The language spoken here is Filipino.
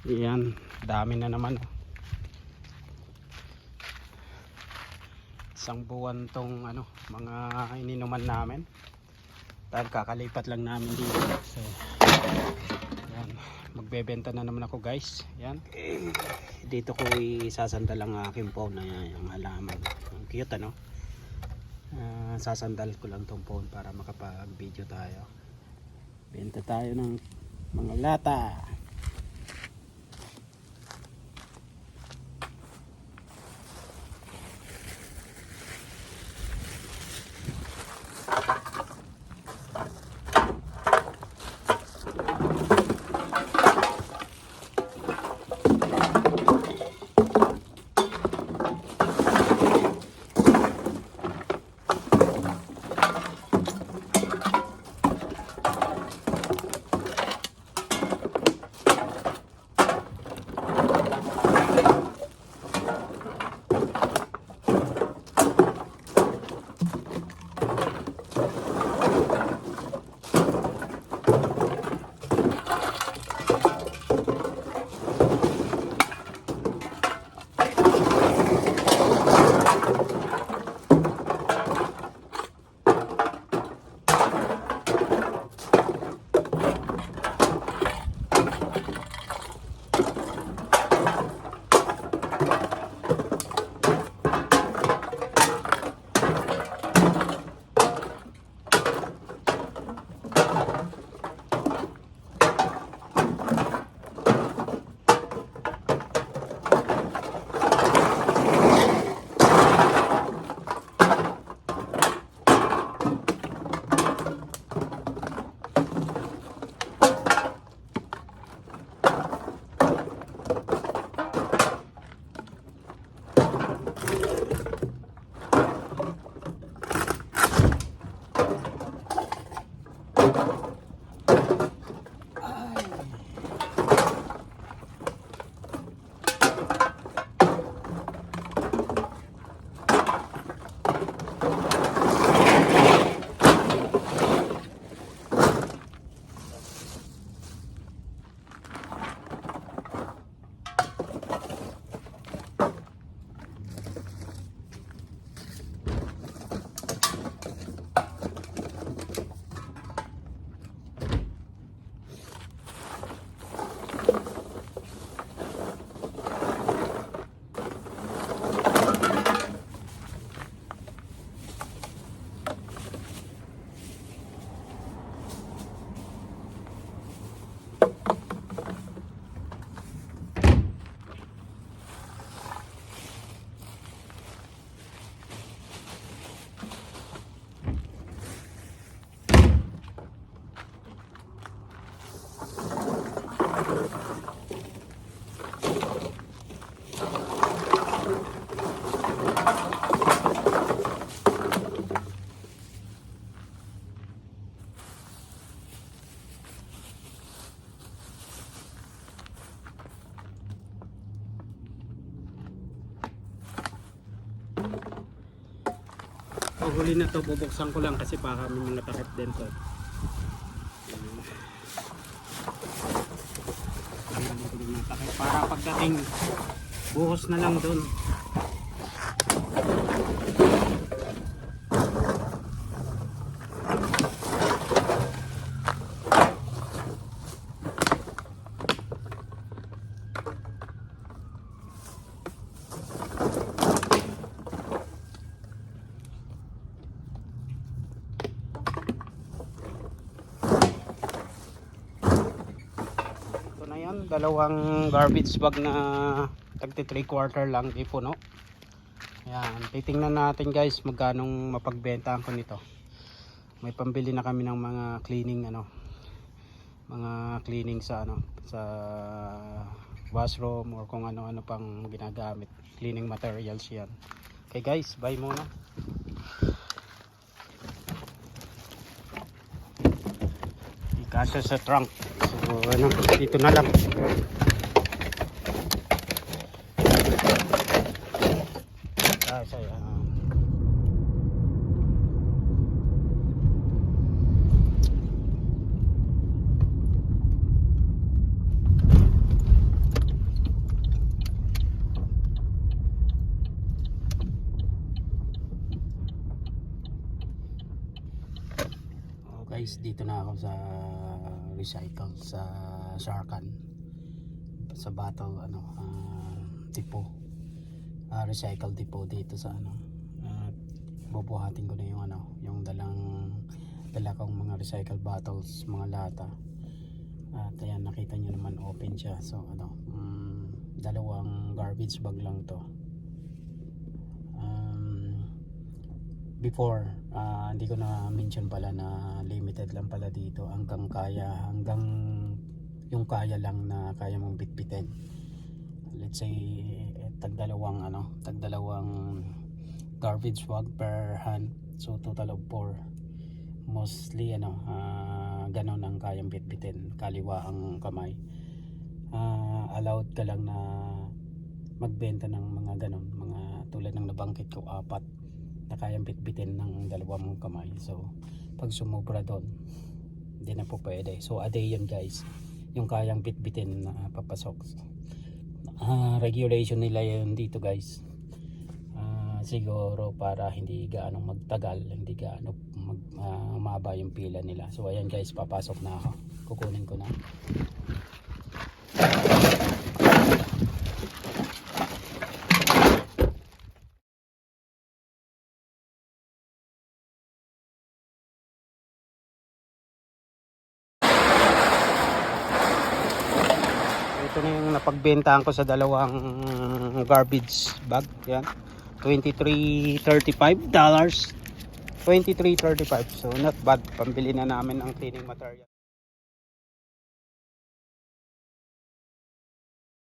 Yan, dami na naman. Isang buwan tong mga ininuman namin. Dahil kakalipat lang namin dito. So, yan, magbebenta na naman ako guys. Yan. Dito ko isasandal ang aking phone na yung halaman. Ang cute sasandal ko lang tong phone para makapag-video tayo. Benta tayo ng mga lata. Ang huli na to, bubuksan ko lang kasi baka may mga takip din to. Para pagdating buhos na lang doon. Dalawang garbage bag na tagti 3/4 lang, di puno. Ayan, titingnan natin guys magkanong mapagbentahan ko nito. May pambili na kami ng mga cleaning mga cleaning sa sa washroom or kung ano-ano pang ginagamit, cleaning materials yan. Okay guys, bye muna. Ikasya sa trunk. So dito na lang. guys, dito na ako sa recycle sa Sharkan, sa Battle depot, recycle depot dito sa at bubuhatin ko na yung dala kong mga recycle bottles, mga lata. At ayan, nakita nyo naman open siya. So dalawang garbage bag lang to. Before hindi ko na mention pala na limited lang pala dito, hanggang yung kaya lang na kaya mong bitbitin. Let's say tagdalawang garbage bag per hand, so total of 4. Mostly ganon ang kayang bitbitin, kaliwa ang kamay. Allowed ka lang na magbenta ng mga ganon, mga tulad ng nabanggit ko, 4 na kayang bitbitin ng dalawa mong kamay. So pag sumobra doon, hindi na po pwede. So a day yun guys, yung kayang bitbitin na papasok. Regulation nila yun dito guys. Siguro para hindi gaano magtagal, hindi gaano umaba yung pila nila. So ayan guys, papasok na ako, kukunin ko na. Ito na yung napagbentahan ko sa dalawang garbage bag. Yan, $23.35. $23.35. So not bad, pambili na namin ang cleaning material.